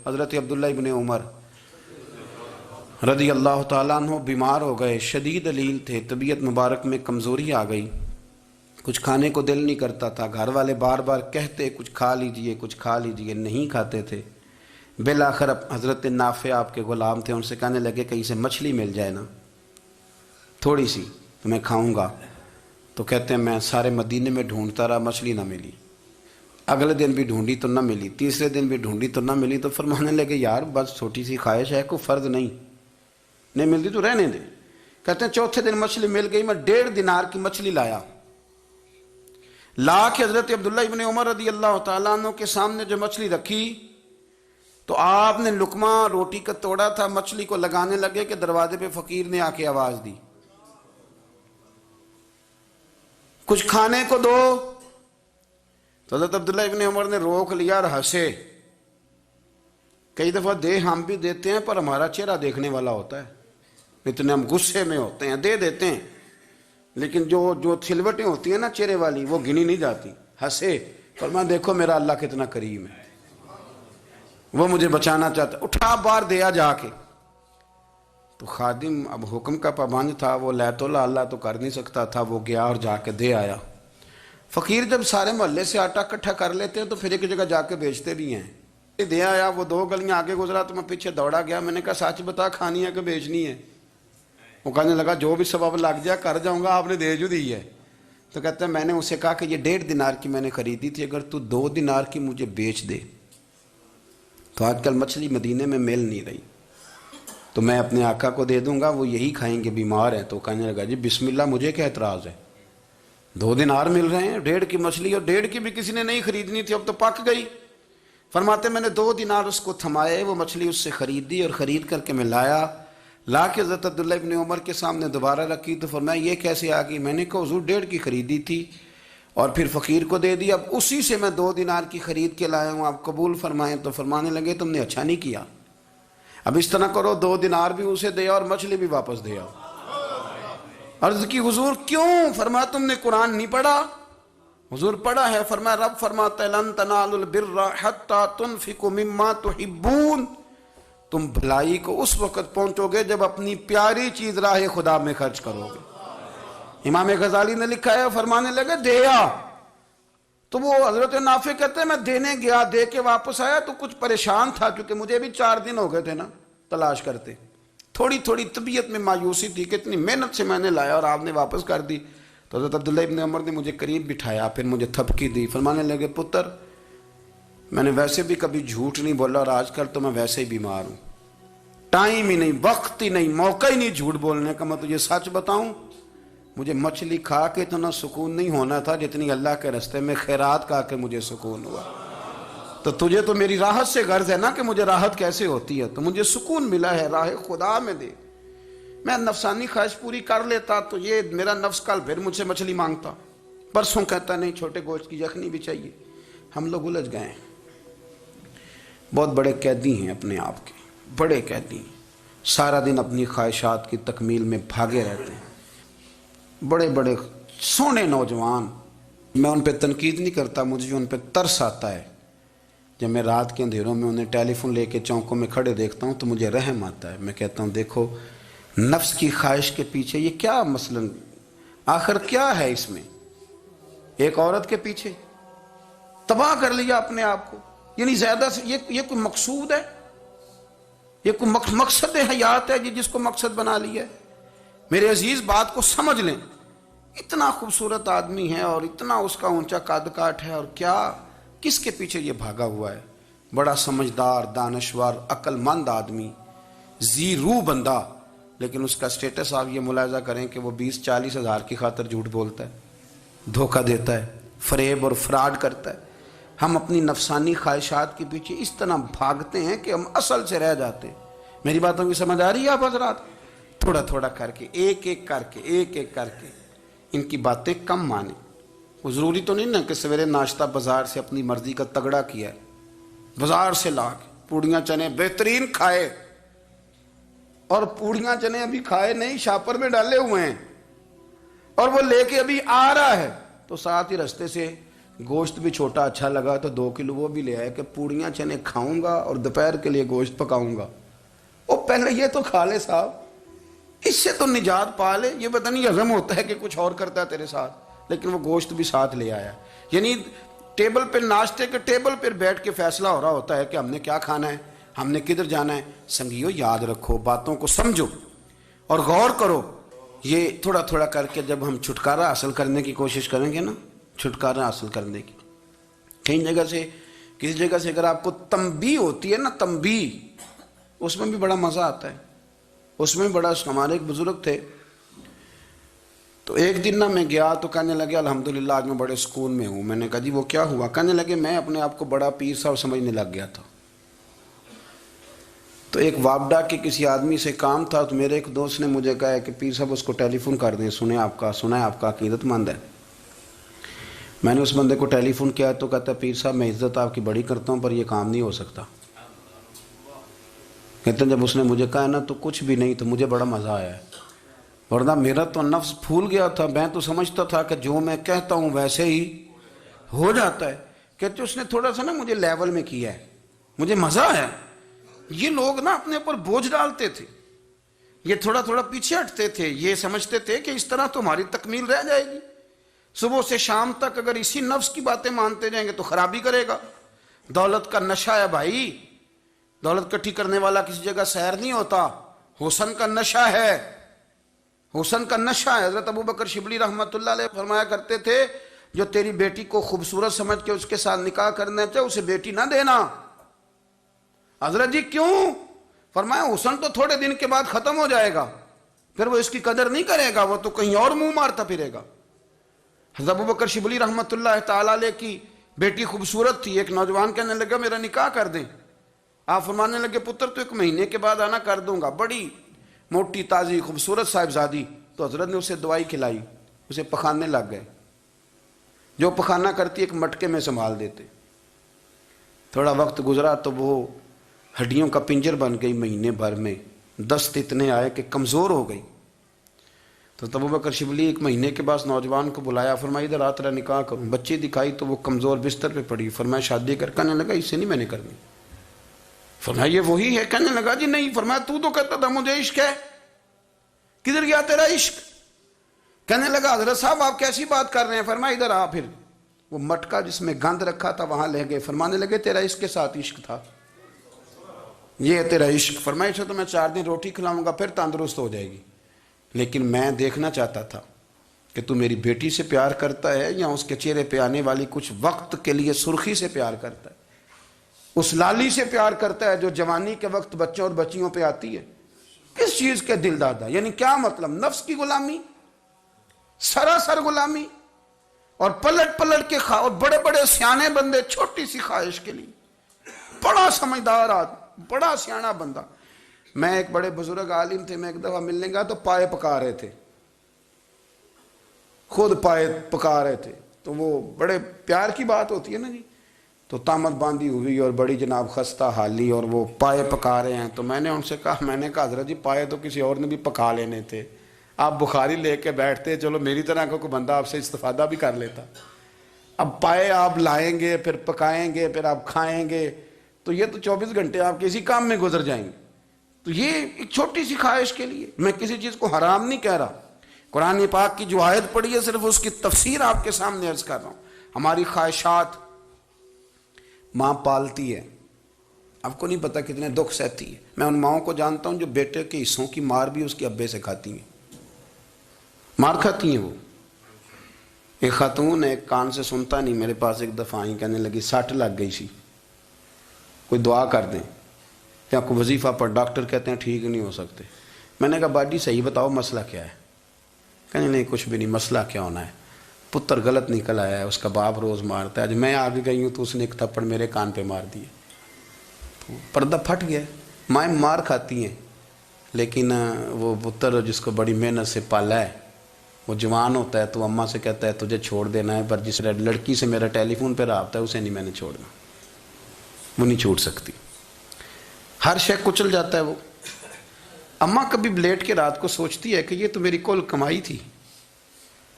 حضرت عبداللہ ابن عمر رضی اللہ تعالیٰ عنہ بیمار ہو گئے، شدید علیل تھے، طبیعت مبارک میں کمزوری آ گئی، کچھ کھانے کو دل نہیں کرتا تھا، گھر والے بار بار کہتے کچھ کھا لیجئے کچھ کھا لیجئے، نہیں کھاتے تھے۔ بالآخر حضرت نافع آپ کے غلام تھے، ان سے کہنے لگے کہیں سے مچھلی مل جائے نا تھوڑی سی تو میں کھاؤں گا۔ تو کہتے ہیں میں سارے مدینے میں ڈھونڈتا رہا، مچھلی نہ ملی، اگلے دن بھی ڈھونڈی تو نہ ملی، تیسرے دن بھی ڈھونڈی تو نہ ملی، تو فرمانے لگے یار بس چھوٹی سی خواہش ہے، کوئی فرض نہیں ملتی تو رہنے دے۔ کہتے ہیں چوتھے دن مچھلی مل گئی، میں 1.5 دینار کی مچھلی لایا، لا کے حضرت عبداللہ ابن عمر رضی اللہ تعالیٰ عنہ کے سامنے جو مچھلی رکھی تو آپ نے لقمہ روٹی کا توڑا تھا، مچھلی کو لگانے لگے کہ دروازے پہ فقیر نے آ کے آواز دی کچھ کھانے کو دو۔ تو حضرت عبداللہ ابن عمر نے روک لیا اور ہنسے۔ کئی دفعہ دے ہم بھی دیتے ہیں پر ہمارا چہرہ دیکھنے والا ہوتا ہے، اتنے ہم غصے میں ہوتے ہیں، دے دیتے ہیں، لیکن جو سلوٹیں ہوتی ہیں نا چہرے والی وہ گنی نہیں جاتی۔ ہنسے، فرمایا دیکھو میرا اللہ کتنا کریم ہے، وہ مجھے بچانا چاہتا، اٹھا بار دیا جا کے۔ تو خادم اب حکم کا پابند تھا، وہ لیت اللہ تو کر نہیں سکتا تھا، وہ گیا اور جا کے دے آیا۔ فقیر جب سارے محلے سے آٹا اکٹھا کر لیتے ہیں تو پھر ایک جگہ جا کے بیچتے بھی ہیں۔ دے آیا، وہ 2 گلیاں آگے گزرا تو میں پیچھے دوڑا گیا، میں نے کہا سچ بتا کھانی ہے کہ بیچنی ہے؟ وہ کہنے لگا جو بھی سبب لگ جائے کر جاؤں گا، آپ نے دے جو دی ہے۔ تو کہتے ہیں میں نے اسے کہا کہ یہ 1.5 دینار کی میں نے خریدی تھی، اگر تو 2 دینار کی مجھے بیچ دے تو آج کل مچھلی مدینے میں مل نہیں رہی تو میں اپنے آقا کو دے دوں گا، وہ یہی کھائیں گے، بیمار ہیں۔ تو کہنے لگا جی بسم اللہ، مجھے کیا اعتراض ہے، 2 دینار مل رہے ہیں، 1.5 کی مچھلی، اور 1.5 کی بھی کسی نے نہیں خریدنی تھی، اب تو پک گئی۔ فرماتے میں نے 2 دینار اس کو تھمائے، وہ مچھلی اس سے خریدی اور خرید کر کے میں لا کے حضرت عبداللہ ابن عمر کے سامنے دوبارہ رکھی۔ تو فرمایا یہ کیسے آ گئی؟ میں نے کہا حضور 1.5 کی خریدی تھی اور پھر فقیر کو دے دی، اب اسی سے میں 2 دینار کی خرید کے لایا ہوں، آپ قبول فرمائیں۔ تو فرمانے لگے تم نے اچھا نہیں کیا، اب اس طرح کرو 2 دینار بھی اسے دے اور مچھلی بھی واپس دے آؤ۔ عرض کی حضور کیوں؟ فرمایا تم نے قرآن نہیں پڑھا؟ حضور پڑھا ہے۔ فرمایا رب فرماتا ہے لن تنالوا البر حتی تنفقوا مما تحبون، تم بھلائی کو اس وقت پہنچو گے جب اپنی پیاری چیز راہ خدا میں خرچ کرو گے۔ امام غزالی نے لکھا ہے، فرمانے لگے دیا تو وہ حضرت نافع کہتے ہیں میں دینے گیا، دے کے واپس آیا تو کچھ پریشان تھا کیونکہ مجھے بھی 4 دن ہو گئے تھے نا تلاش کرتے، تھوڑی طبیعت میں مایوسی تھی کہ اتنی محنت سے میں نے لایا اور آپ نے واپس کر دی۔ تو حضرت عبداللہ ابن عمر نے مجھے قریب بٹھایا، پھر مجھے تھپکی دی، فرمانے لگے پتر میں نے ویسے بھی کبھی جھوٹ نہیں بولا اور آج کل تو میں ویسے ہی بیمار ہوں، ٹائم ہی نہیں، وقت ہی نہیں، موقع ہی نہیں جھوٹ بولنے کا، میں تجھے سچ بتاؤں مجھے مچھلی کھا کے اتنا سکون نہیں ہونا تھا جتنی اللہ کے راستے میں خیرات کھا کے مجھے سکون ہوا۔ تو تجھے تو میری راحت سے غرض ہے نا کہ مجھے راحت کیسے ہوتی ہے، تو مجھے سکون ملا ہے، راہ خدا میں دے۔ میں نفسانی خواہش پوری کر لیتا تو یہ میرا نفس کل پھر مجھ سے مچھلی مانگتا، پرسوں کہتا نہیں چھوٹے گوشت کی یخنی بھی چاہیے۔ ہم لوگ الجھ گئے ہیں، بہت بڑے قیدی ہیں اپنے آپ کے، بڑے قیدی ہیں، سارا دن اپنی خواہشات کی تکمیل میں بھاگے رہتے ہیں، بڑے بڑے سونے نوجوان۔ میں ان پہ تنقید نہیں کرتا، مجھے ان پہ ترس آتا ہے۔ جب میں رات کے اندھیروں میں انہیں ٹیلی فون لے کے چوکوں میں کھڑے دیکھتا ہوں تو مجھے رحم آتا ہے۔ میں کہتا ہوں دیکھو نفس کی خواہش کے پیچھے یہ کیا مثلاً آخر کیا ہے اس میں؟ ایک عورت کے پیچھے تباہ کر لیا اپنے آپ کو، یعنی زیادہ سے یہ کوئی مقصود ہے؟ یہ کوئی مقصد حیات ہے جس کو مقصد بنا لیا ہے؟ میرے عزیز بات کو سمجھ لیں، اتنا خوبصورت آدمی ہے اور اتنا اس کا اونچا قد کاٹ ہے، اور کیا کس کے پیچھے یہ بھاگا ہوا ہے؟ بڑا سمجھدار، دانشور، عقل مند آدمی، ذی روح بندہ، لیکن اس کا سٹیٹس آپ یہ ملاحظہ کریں کہ وہ 20-40 ہزار کی خاطر جھوٹ بولتا ہے، دھوکہ دیتا ہے، فریب اور فراڈ کرتا ہے۔ ہم اپنی نفسانی خواہشات کے پیچھے اس طرح بھاگتے ہیں کہ ہم اصل سے رہ جاتے ہیں۔ میری باتوں کی سمجھ آ رہی ہے آپ حضرات؟ تھوڑا تھوڑا کر کے، ایک ایک کر کے ان کی باتیں کم مانیں۔ وہ ضروری تو نہیں نا کہ سویرے ناشتہ بازار سے اپنی مرضی کا تگڑا کیا ہے، بازار سے لا کے پوڑیاں چنے بہترین کھائے، اور پوڑیاں چنے ابھی کھائے نہیں، شاپر میں ڈالے ہوئے ہیں، اور وہ لے کے ابھی آ رہا ہے تو ساتھ ہی رستے سے گوشت بھی چھوٹا اچھا لگا تو 2 کلو وہ بھی لے آئے کہ پوڑیاں چنے کھاؤں گا اور دوپہر کے لیے گوشت پکاؤں گا. وہ پہلے یہ تو کھا لے صاحب, اس سے تو نجات پا لے. یہ پتہ نہیں ہضم ہوتا ہے کہ کچھ اور کرتا ہے تیرے ساتھ, لیکن وہ گوشت بھی ساتھ لے آیا. یعنی ٹیبل پہ, ناشتے کے ٹیبل پر بیٹھ کے فیصلہ ہو رہا ہوتا ہے کہ ہم نے کیا کھانا ہے, ہم نے کدھر جانا ہے. سنگیو یاد رکھو, باتوں کو سمجھو اور غور کرو. یہ تھوڑا تھوڑا کر کے جب ہم چھٹکارا حاصل کرنے کی کوشش کریں گے نا, چھٹکارا حاصل کرنے کی, کئی جگہ سے, کسی جگہ سے اگر آپ کو تنبیہ ہوتی ہے نا, تنبیہ, اس میں بھی بڑا مزہ آتا ہے. اس میں بڑا, ہمارے ایک بزرگ تھے, تو ایک دن نا میں گیا تو کہنے لگے الحمدللہ آج میں بڑے سکون میں ہوں. میں نے کہا جی وہ کیا ہوا؟ کہنے لگے میں اپنے آپ کو بڑا پیر صاحب سمجھنے لگ گیا تھا. تو ایک وابڈا کے کسی آدمی سے کام تھا, تو میرے ایک دوست نے مجھے کہا کہ پیر صاحب اس کو ٹیلی فون کر دیں, سنا ہے آپ کا عقیدت مند ہے. میں نے اس بندے کو ٹیلی فون کیا تو کہتا پیر صاحب میں عزت آپ کی بڑی کرتا ہوں پر یہ کام نہیں ہو سکتا. کہتے ہیں جب اس نے مجھے کہا نا تو کچھ بھی نہیں, تو مجھے بڑا مزہ آیا ہے, ورنہ میرا تو نفس پھول گیا تھا. میں تو سمجھتا تھا کہ جو میں کہتا ہوں ویسے ہی ہو جاتا ہے. کہتے اس نے تھوڑا سا نا مجھے لیول میں کیا ہے, مجھے مزہ آیا. یہ لوگ نا اپنے اوپر بوجھ ڈالتے تھے, یہ تھوڑا تھوڑا پیچھے ہٹتے تھے, یہ سمجھتے تھے کہ اس طرح تو ہماری تکمیل رہ جائے گی. صبح سے شام تک اگر اسی نفس کی باتیں مانتے جائیں گے تو خرابی کرے گا. دولت کا نشہ ہے بھائی, دولت کٹھی کرنے والا کسی جگہ سیر نہیں ہوتا. حسن کا نشہ ہے, حسن کا نشہ ہے. حضرت ابو بکر شبلی رحمۃ اللہ علیہ فرمایا کرتے تھے جو تیری بیٹی کو خوبصورت سمجھ کے اس کے ساتھ نکاح کرنا چاہے اسے بیٹی نہ دینا. حضرت جی کیوں؟ فرمایا حسن تو تھوڑے دن کے بعد ختم ہو جائے گا, پھر وہ اس کی قدر نہیں کرے گا, وہ تو کہیں اور منہ مارتا پھرے گا. حضرت ابو بکر شبلی رحمۃ اللہ تعالی علیہ کی بیٹی خوبصورت تھی. ایک نوجوان کہنے لگا میرا نکاح کر دیں. آپ فرمانے لگے پتر تو 1 مہینے کے بعد آنا, کر دوں گا. بڑی موٹی تازی خوبصورت صاحبزادی. تو حضرت نے اسے دوائی کھلائی, اسے پخانے لگ گئے. جو پخانہ کرتی ایک مٹکے میں سنبھال دیتے. تھوڑا وقت گزرا تو وہ ہڈیوں کا پنجر بن گئی. مہینے بھر میں دست اتنے آئے کہ کمزور ہو گئی. تو ابو بکر شبلی 1 مہینے کے بعد نوجوان کو بلایا, فرمایا ادھر آ تیرا نکاح کروں. بچی دکھائی تو وہ کمزور بستر پہ پڑی. فرمایا شادی کر. کہنے لگا اس سے نہیں میں نے کرنی. فرمایا یہ وہی ہے؟ کہنے لگا جی نہیں. فرمایا تو کہتا تھا مجھے عشق ہے, کدھر گیا تیرا عشق؟ کہنے لگا حضرت صاحب آپ کیسی بات کر رہے ہیں. فرمایا ادھر آ. پھر وہ مٹکا جس میں گند رکھا تھا وہاں لے گئے. فرمانے لگے تیرا اس کے ساتھ عشق تھا, یہ ہے تیرا عشق. فرمایا اسے تو میں 4 دن روٹی کھلاؤں گا پھر تندرست ہو جائے گی, لیکن میں دیکھنا چاہتا تھا کہ تو میری بیٹی سے پیار کرتا ہے یا اس کے چہرے پہ آنے والی کچھ وقت کے لیے سرخی سے پیار کرتا ہے, اس لالی سے پیار کرتا ہے جو جوانی کے وقت بچوں اور بچیوں پہ آتی ہے. کس چیز کے دل دادا؟ یعنی کیا مطلب؟ نفس کی غلامی, سراسر غلامی. اور پلٹ پلٹ کے اور بڑے بڑے سیانے بندے چھوٹی سی خواہش کے لیے. بڑا سمجھدار آدمی, بڑا سیانا بندہ. میں ایک بڑے بزرگ عالم تھے, میں ایک دفعہ ملنے گیا تو پائے پکا رہے تھے, خود پائے پکا رہے تھے. تو وہ بڑے پیار کی بات ہوتی ہے نا جی. تو تامت باندھی ہوئی اور بڑی جناب خستہ حالی, اور وہ پائے پکا رہے ہیں. تو میں نے ان سے کہا, میں نے کہا حضرت جی پائے تو کسی اور نے بھی پکا لینے تھے, آپ بخاری لے کے بیٹھتے, چلو میری طرح کا کوئی بندہ آپ سے استفادہ بھی کر لیتا. اب پائے آپ لائیں گے, پھر پکائیں گے, پھر آپ کھائیں گے, تو یہ تو 24 گھنٹے آپ کسی کام میں گزر جائیں گے. تو یہ ایک چھوٹی سی خواہش کے لیے. میں کسی چیز کو حرام نہیں کہہ رہا, قرآن پاک کی جو آیت پڑھی ہے صرف اس کی تفسیر آپ کے سامنے عرض کر رہا ہوں. ہماری خواہشات ماں پالتی ہے, آپ کو نہیں پتا کتنے دکھ سہتی ہے. میں ان ماؤں کو جانتا ہوں جو بیٹے کے حصوں کی مار بھی اس کے ابے سے کھاتی ہیں, مار کھاتی ہیں وہ. ایک خاتون ایک کان سے سنتا نہیں, میرے پاس ایک دفعہ آئی, کہنے لگی 60 لگ گئی سی, کوئی دعا کر دیں یا کوئی وظیفہ پر, ڈاکٹر کہتے ہیں ٹھیک نہیں ہو سکتے. میں نے کہا باجی صحیح بتاؤ مسئلہ کیا ہے؟ کہنے نہیں کچھ بھی نہیں, مسئلہ کیا ہونا ہے, پتر غلط نکل آیا ہے, اس کا باپ روز مارتا ہے. آج میں آگے گئی ہوں تو اس نے ایک تھپڑ میرے کان پہ مار دیے, پردہ پھٹ گیا. مائیں مار کھاتی ہیں, لیکن وہ پتر جس کو بڑی محنت سے پالا ہے وہ جوان ہوتا ہے تو اماں سے کہتا ہے تجھے چھوڑ دینا ہے, پر جس لڑکی سے میرا ٹیلی فون پہ رابطہ ہے اسے نہیں میں نے چھوڑنا, وہ نہیں چھوڑ سکتی. ہر شے کچل جاتا ہے وہ. اماں کبھی لیٹ کے رات کو سوچتی ہے کہ یہ تو میری کل کمائی تھی,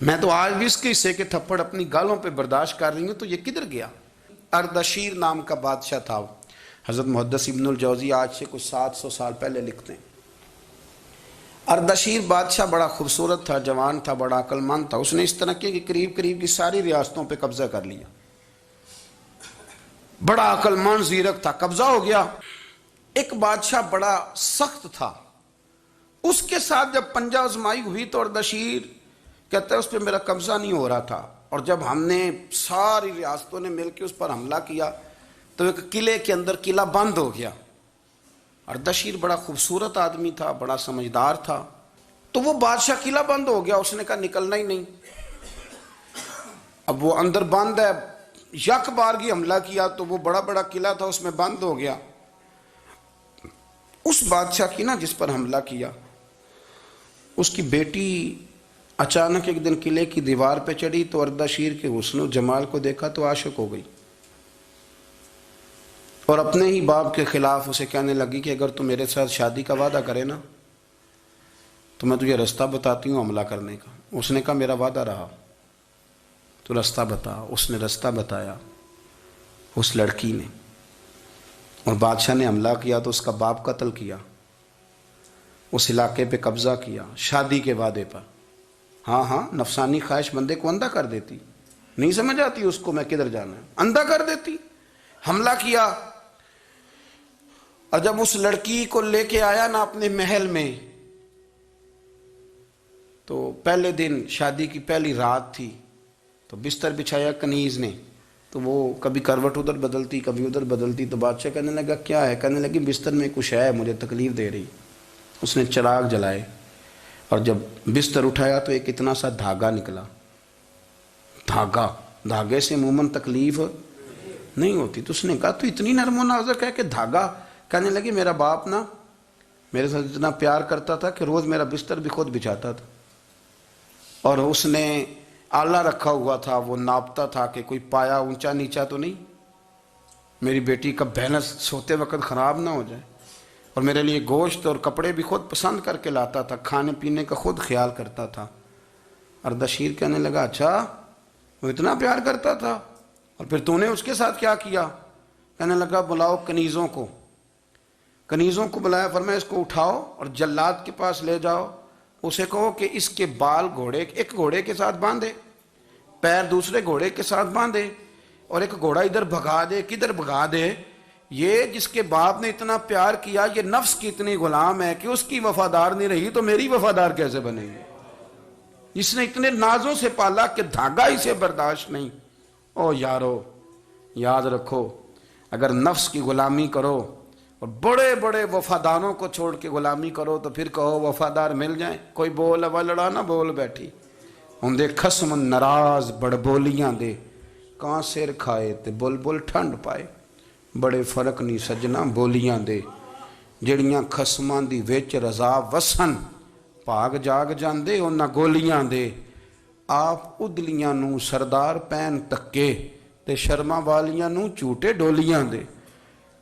میں تو آج بھی اس کے حصے کے تھپڑ اپنی گالوں پہ برداشت کر رہی ہوں، تو یہ کدھر گیا؟ اردشیر نام کا بادشاہ تھا، حضرت محدث ابن الجوزی آج سے کچھ 700 سال پہلے لکھتے ہیں۔ اردشیر بادشاہ بڑا خوبصورت تھا، جوان تھا، بڑا عقل مند تھا۔ اس نے اس طرح کی قریب قریب کی ساری ریاستوں پہ قبضہ کر لیا۔ بڑا عقل مند زیرک تھا، قبضہ ہو گیا۔ ایک بادشاہ بڑا سخت تھا، اس کے ساتھ جب پنجہ آزمائی ہوئی تو اردشیر کہتا ہے اس پہ میرا قبضہ نہیں ہو رہا تھا، اور جب ہم نے ساری ریاستوں نے مل کے اس پر حملہ کیا تو ایک قلعے کے اندر قلعہ بند ہو گیا۔ اردشیر بڑا خوبصورت آدمی تھا، بڑا سمجھدار تھا، تو وہ بادشاہ قلعہ بند ہو گیا، اس نے کہا نکلنا ہی نہیں۔ اب وہ اندر بند ہے، یک بارگی حملہ کیا تو وہ بڑا بڑا قلعہ تھا اس میں بند ہو گیا۔ اس بادشاہ کی نا جس پر حملہ کیا، اس کی بیٹی اچانک ایک دن قلعے کی دیوار پہ چڑھی تو اردشیر کے حسن و جمال کو دیکھا تو عاشق ہو گئی، اور اپنے ہی باپ کے خلاف اسے کہنے لگی کہ اگر تو میرے ساتھ شادی کا وعدہ کرے نا تو میں تجھے رستہ بتاتی ہوں حملہ کرنے کا۔ اس نے کہا میرا وعدہ رہا، تو رستہ بتا۔ اس نے رستہ بتایا اس لڑکی نے، اور بادشاہ نے حملہ کیا تو اس کا باپ قتل کیا، اس علاقے پہ قبضہ کیا شادی کے وعدے پر۔ ہاں نفسانی خواہش بندے کو اندھا کر دیتی، نہیں سمجھ آتی اس کو میں کدھر جانا ہے، اندھا کر دیتی۔ حملہ کیا، اور جب اس لڑکی کو لے کے آیا نا اپنے محل میں، تو پہلے دن شادی کی پہلی رات تھی، تو بستر بچھایا کنیز نے، تو وہ کبھی کروٹ ادھر بدلتی کبھی ادھر بدلتی، تو بادشاہ کہنے لگا کیا ہے؟ کہنے لگی بستر میں کچھ ہے، مجھے تکلیف دے رہی۔ اس نے چراغ جلائے اور جب بستر اٹھایا تو ایک اتنا سا دھاگا نکلا۔ دھاگے سے عموماً تکلیف نہیں ہوتی، تو اس نے کہا تو اتنی نرم و نازک ہے کہ دھاگا؟ کہنے لگی میرا باپ نا میرے ساتھ اتنا پیار کرتا تھا کہ روز میرا بستر بھی خود بچھاتا تھا، اور اس نے آلہ رکھا ہوا تھا، وہ ناپتا تھا کہ کوئی پایا اونچا نیچا تو نہیں، میری بیٹی کا بیلنس سوتے وقت خراب نہ ہو جائے، اور میرے لیے گوشت اور کپڑے بھی خود پسند کر کے لاتا تھا، کھانے پینے کا خود خیال کرتا تھا۔ اردشیر کہنے لگا اچھا وہ اتنا پیار کرتا تھا، اور پھر تو نے اس کے ساتھ کیا کیا؟ کہنے لگا بلاؤ کنیزوں کو۔ کنیزوں کو بلایا، فرمایا اس کو اٹھاؤ اور جلاد کے پاس لے جاؤ، اسے کہو کہ اس کے بال ایک گھوڑے کے ساتھ باندھے، پیر دوسرے گھوڑے کے ساتھ باندھے، اور ایک گھوڑا ادھر بھگا دے، کدھر بھگا دے۔ یہ جس کے باپ نے اتنا پیار کیا، یہ نفس کی اتنی غلام ہے کہ اس کی وفادار نہیں رہی تو میری وفادار کیسے بنے گی؟ جس نے اتنے نازوں سے پالا کہ دھاگا اسے برداشت نہیں۔ او یارو یاد رکھو، اگر نفس کی غلامی کرو اور بڑے بڑے وفاداروں کو چھوڑ کے غلامی کرو تو پھر کہو وفادار مل جائیں، کوئی بول ہوا لڑا نہ بول بیٹھی ہوں دے خسم ناراض بڑ بولیاں دے، کان سر کھائے تے بل بل ٹھنڈ پائے، بڑے فرق نہیں سجنا بولیاں دے، جڑیاں خسماں دی وچ رضا وسن، بھاگ جاگ جاندے انہاں گولیاں دے، آپ ادلیاں نو سردار پین تکے تے شرما والیاں نو چوٹے ڈولیاں دے۔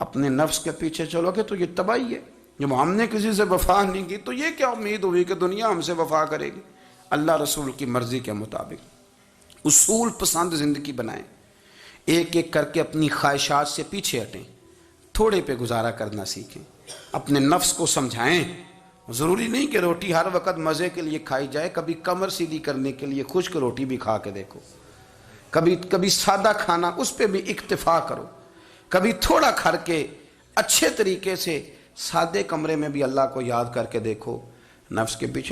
اپنے نفس کے پیچھے چلو گے تو یہ تباہی ہے۔ جب ہم نے کسی سے وفا نہیں کی تو یہ کیا امید ہوئی کہ دنیا ہم سے وفا کرے گی؟ اللہ رسول کی مرضی کے مطابق اصول پسند زندگی بنائیں، ایک ایک کر کے اپنی خواہشات سے پیچھے ہٹیں، تھوڑے پہ گزارا کرنا سیکھیں، اپنے نفس کو سمجھائیں۔ ضروری نہیں کہ روٹی ہر وقت مزے کے لیے کھائی جائے، کبھی کمر سیدھی کرنے کے لیے خشک روٹی بھی کھا کے دیکھو، کبھی سادہ کھانا اس پہ بھی اکتفا کرو، کبھی تھوڑا کھر کے اچھے طریقے سے سادے کمرے میں بھی اللہ کو یاد کر کے دیکھو، نفس کے پیچھے